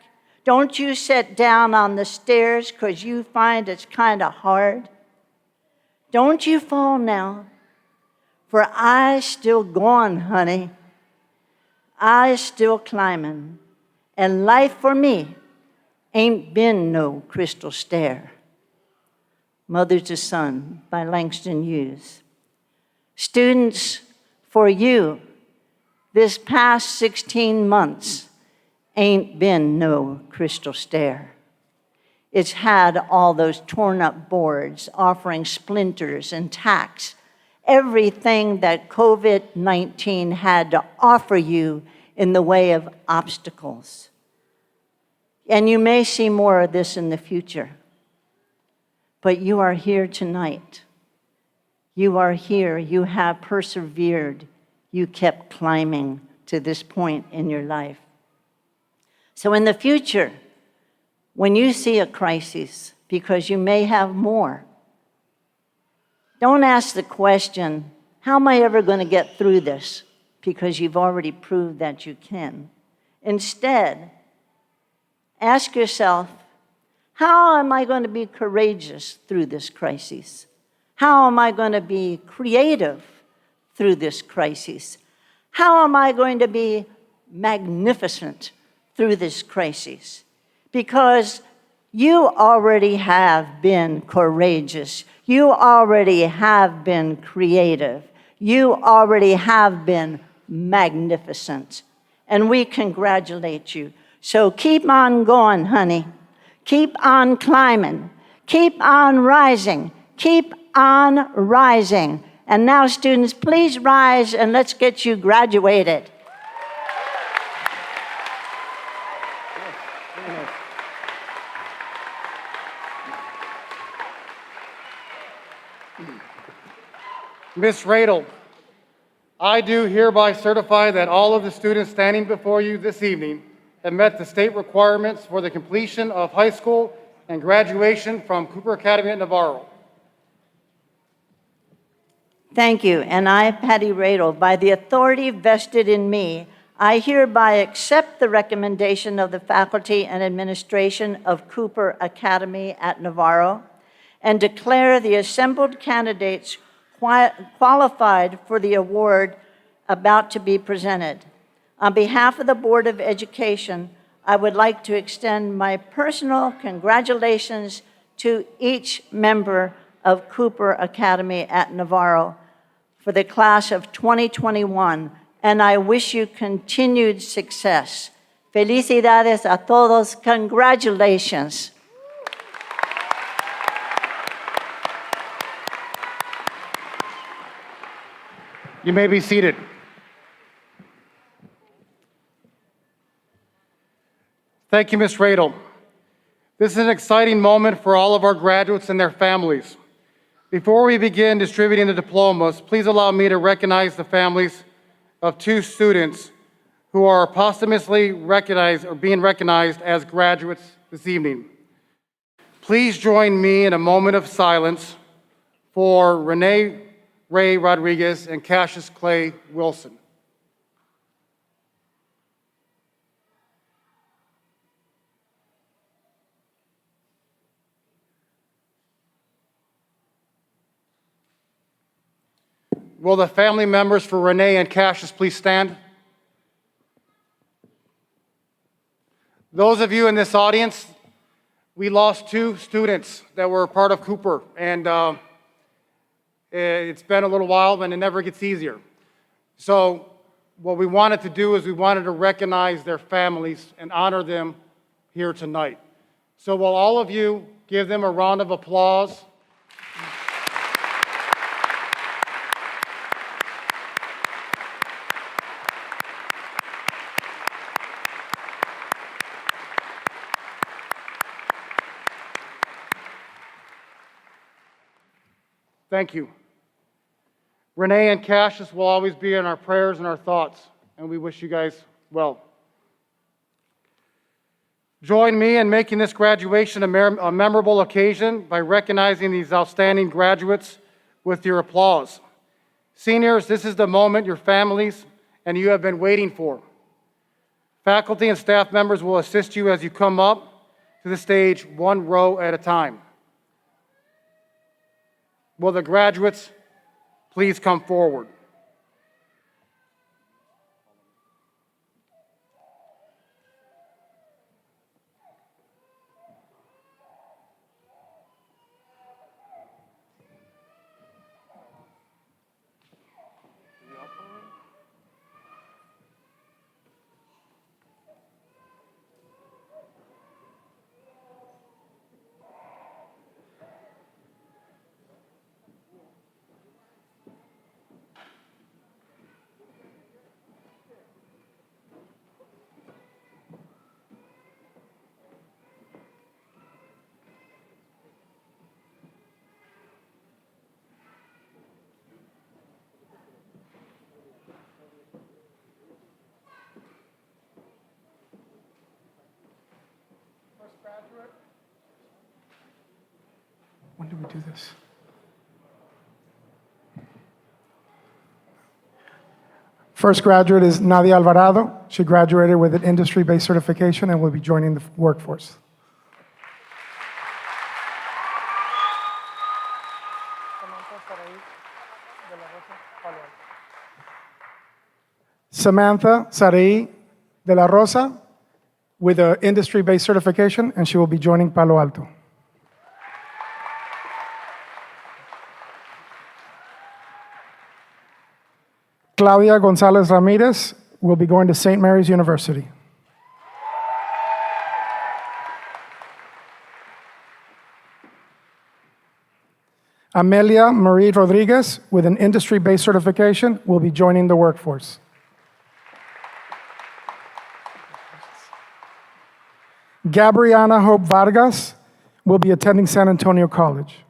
Don't you sit down on the stairs 'cause you find it's kind of hard. Don't you fall now, for I's still going, honey. I's still climbing, and life for me ain't been no crystal stair. Mother to Son by Langston Hughes. Students, for you, this past 16 months ain't been no crystal stair. It's had all those torn up boards offering splinters and tacks, everything that COVID-19 had to offer you in the way of obstacles. And you may see more of this in the future. But you are here tonight, You are here. You have persevered. You kept climbing to this point in your life. So in the future, when you see a crisis, because you may have more, don't ask the question, how am I ever going to get through this? Because you've already proved that you can. Instead, ask yourself, how am I going to be courageous through this crisis? How am I going to be creative through this crisis? How am I going to be magnificent through this crisis? Because you already have been courageous. You already have been creative. You already have been magnificent. And we congratulate you. So keep on going, honey. Keep on climbing. Keep on rising. Keep on rising. And now, students, please rise and let's get you graduated. Ms. Radel, I do hereby certify that all of the students standing before you this evening have met the state requirements for the completion of high school and graduation from Cooper Academy at Navarro. Thank you. And I, Patty Radel, by the authority vested in me, I hereby accept the recommendation of the faculty and administration of Cooper Academy at Navarro and declare the assembled candidates qualified for the award about to be presented. On behalf of the Board of Education, I would like to extend my personal congratulations to each member of Cooper Academy at Navarro for the class of 2021, and I wish you continued success. Felicidades a todos. Congratulations. You may be seated. Thank you, Ms. Radel. This is an exciting moment for all of our graduates and their families. Before we begin distributing the diplomas, please allow me to recognize the families of two students who are posthumously recognized or being recognized as graduates this evening. Please join me in a moment of silence for Renee Ray Rodriguez and Cassius Clay Wilson. Will the family members for Renee and Cassius please stand? Those of you in this audience, we lost two students that were part of Cooper, and it's been a little while, and it never gets easier. So what we wanted to do is we wanted to recognize their families and honor them here tonight. So will all of you give them a round of applause? Thank you. Renee and Cassius will always be in our prayers and our thoughts, and we wish you guys well. Join me in making this graduation a memorable occasion by recognizing these outstanding graduates with your applause. Seniors, this is the moment your families and you have been waiting for. Faculty and staff members will assist you as you come up to the stage one row at a time. Will the graduates please come forward? do we do this? First graduate is Nadia Alvarado. She graduated with an industry-based certification and will be joining the workforce. Samantha Sarai de la Rosa with an industry-based certification, and she will be joining Palo Alto. Claudia Gonzalez Ramirez will be going to St. Mary's University. Amelia Marie Rodriguez, with an industry-based certification, will be joining the workforce. Gabriana Hope Vargas will be attending San Antonio College.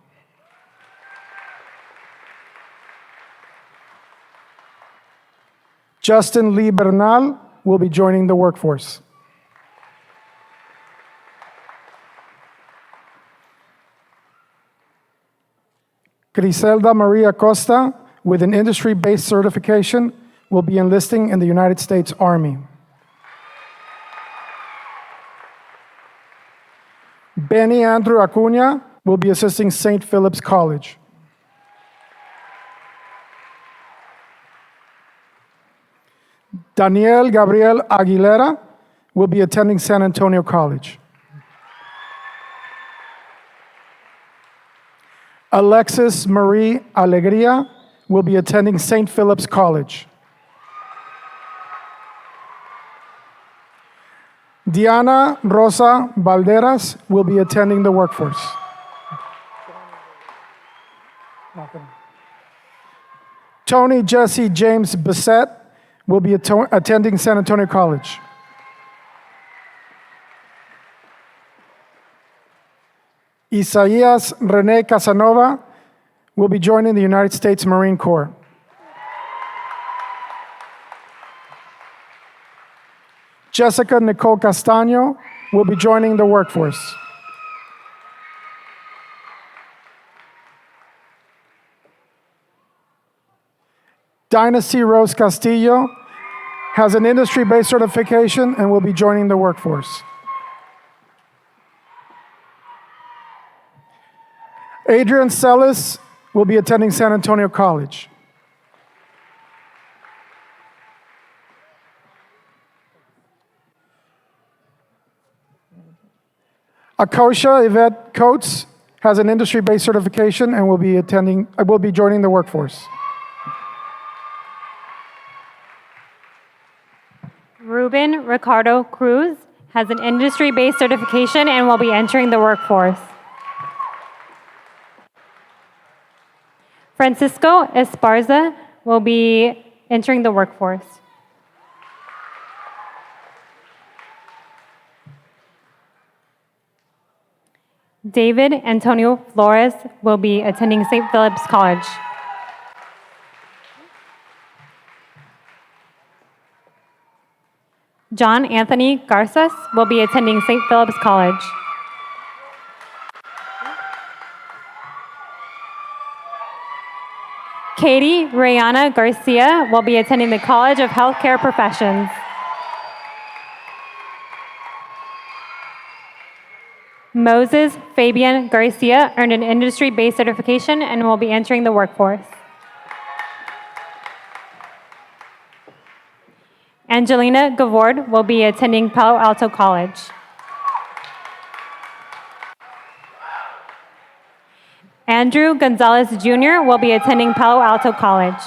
Justin Lee Bernal will be joining the workforce. Griselda Maria Costa, with an industry-based certification, will be enlisting in the United States Army. Benny Andrew Acuna will be assisting St. Philip's College. Daniel Gabriel Aguilera will be attending San Antonio College. Alexis Marie Alegria will be attending St. Philip's College. Diana Rosa Valderas will be attending the workforce. Tony Jesse James Bissett will be attending San Antonio College. Isaias Rene Casanova will be joining the United States Marine Corps. Jessica Nicole Castaño will be joining the workforce. Dynasty Rose Castillo has an industry-based certification and will be joining the workforce. Adrian Sellis will be attending San Antonio College. Akosha Yvette Coates has an industry-based certification and will be joining the workforce. Ruben Ricardo Cruz has an industry-based certification and will be entering the workforce. Francisco Esparza will be entering the workforce. David Antonio Flores will be attending St. Philip's College. John Anthony Garces will be attending St. Philip's College. Katie Rayana Garcia will be attending the College of Healthcare Professions. Moses Fabian Garcia earned an industry-based certification and will be entering the workforce. Angelina Gavord will be attending Palo Alto College. Andrew Gonzalez Jr. will be attending Palo Alto College.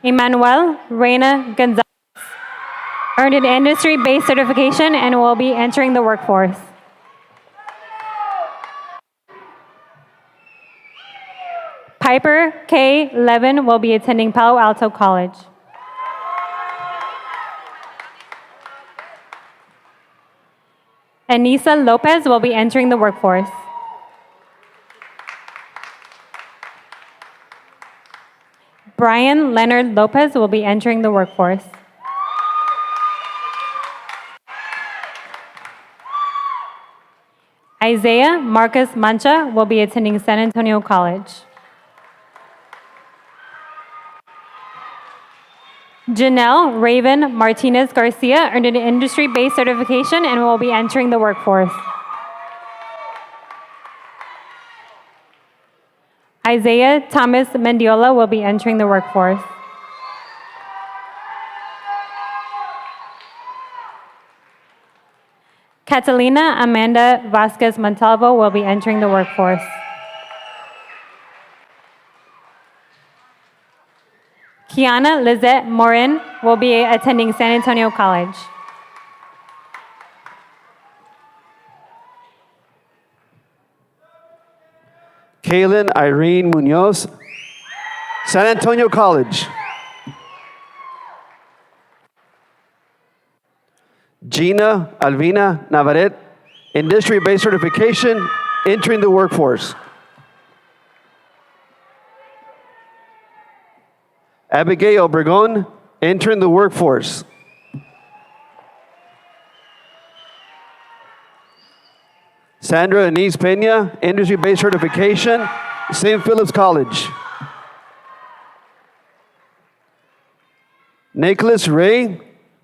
Emmanuel Reina Gonzalez earned an industry-based certification and will be entering the workforce. Piper K. Levin will be attending Palo Alto College. Anissa Lopez will be entering the workforce. Brian Leonard Lopez will be entering the workforce. Isaiah Marcus Mancha will be attending San Antonio College. Janelle Raven Martinez Garcia earned an industry-based certification and will be entering the workforce. Isaiah Thomas Mendiola will be entering the workforce. Catalina Amanda Vasquez Montalvo will be entering the workforce. Kiana Lizette Morin will be attending San Antonio College. Kaylin Irene Munoz, San Antonio College. Gina Alvina Navarrete, industry-based certification, entering the workforce. Abigail Obregon, entering the workforce. Sandra Anise Pena, industry-based certification, St. Philip's College. Nicholas Ray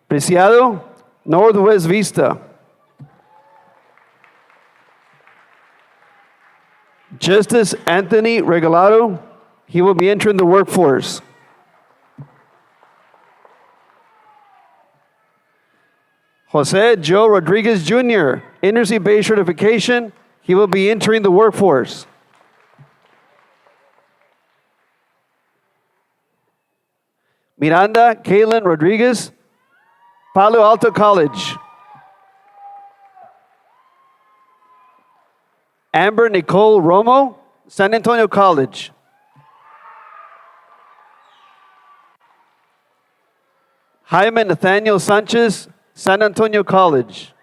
Preciado, Northwest Vista. Justice Anthony Regalado, he will be entering the workforce. Jose Joe Rodriguez Jr., industry-based certification, he will be entering the workforce. Miranda Kaylin Rodriguez, Palo Alto College. Amber Nicole Romo, San Antonio College. Jaime Nathaniel Sanchez, San Antonio College.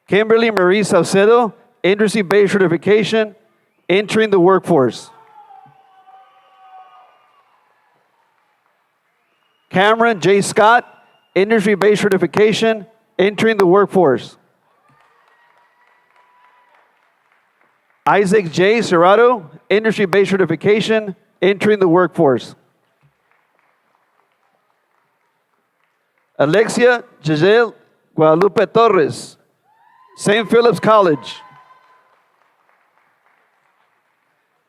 Kimberly Marie Saucedo, industry-based certification, entering the workforce. Cameron J. Scott, industry-based certification, entering the workforce. Isaac J. Serrato, industry-based certification, entering the workforce. Alexia Giselle Guadalupe Torres, St. Philip's College.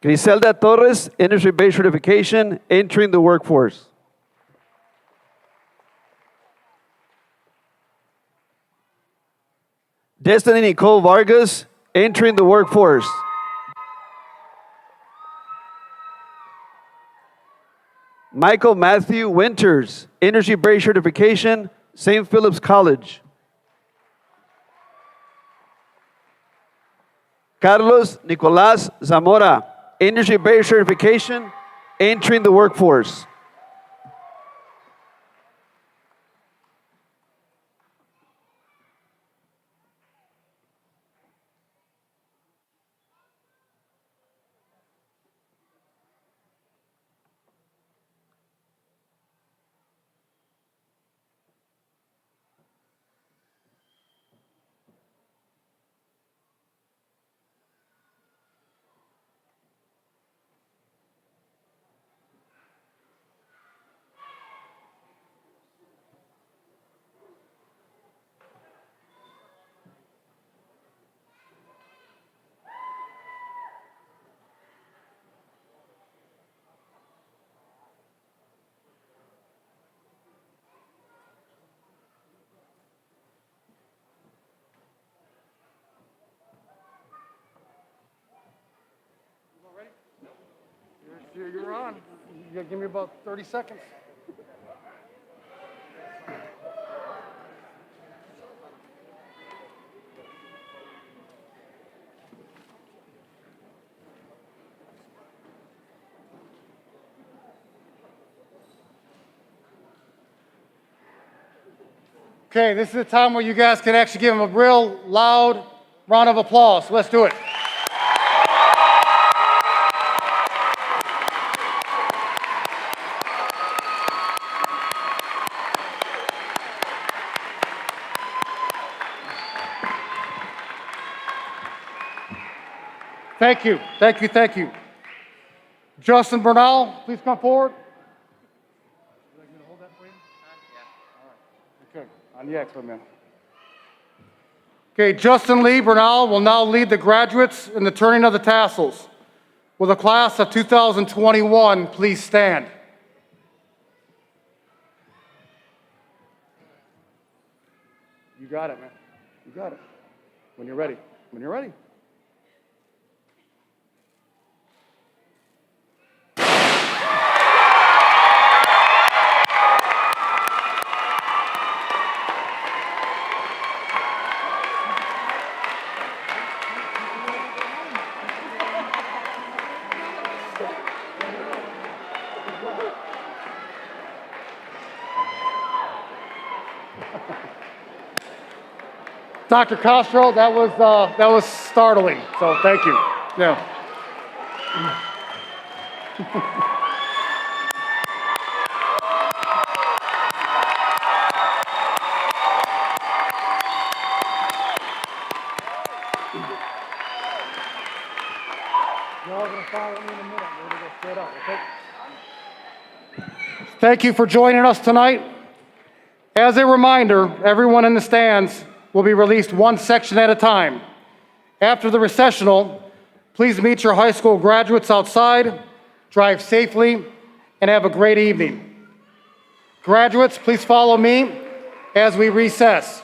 Griselda Torres, industry-based certification, entering the workforce. Destiny Nicole Vargas, entering the workforce. Michael Matthew Winters, industry-based certification, St. Philip's College. Carlos Nicolás Zamora, industry-based certification, entering the workforce. You're on. You gotta give me about 30 seconds. Okay, this is the time where you guys can actually give them a real loud round of applause. Let's do it. Thank you, thank you, thank you. Justin Bernal, please come forward. Would you like me to hold that for you? Yeah. Okay, on the X, man. Okay, Justin Lee Bernal will now lead the graduates in the turning of the tassels. Will the class of 2021 please stand? You got it, man. You got it. When you're ready. When you're ready. Dr. Castro, that was startling. So thank you. Yeah. Thank you for joining us tonight. As a reminder, everyone in the stands will be released one section at a time. After the recessional, please meet your high school graduates outside, drive safely, and have a great evening. Graduates, please follow me as we recess.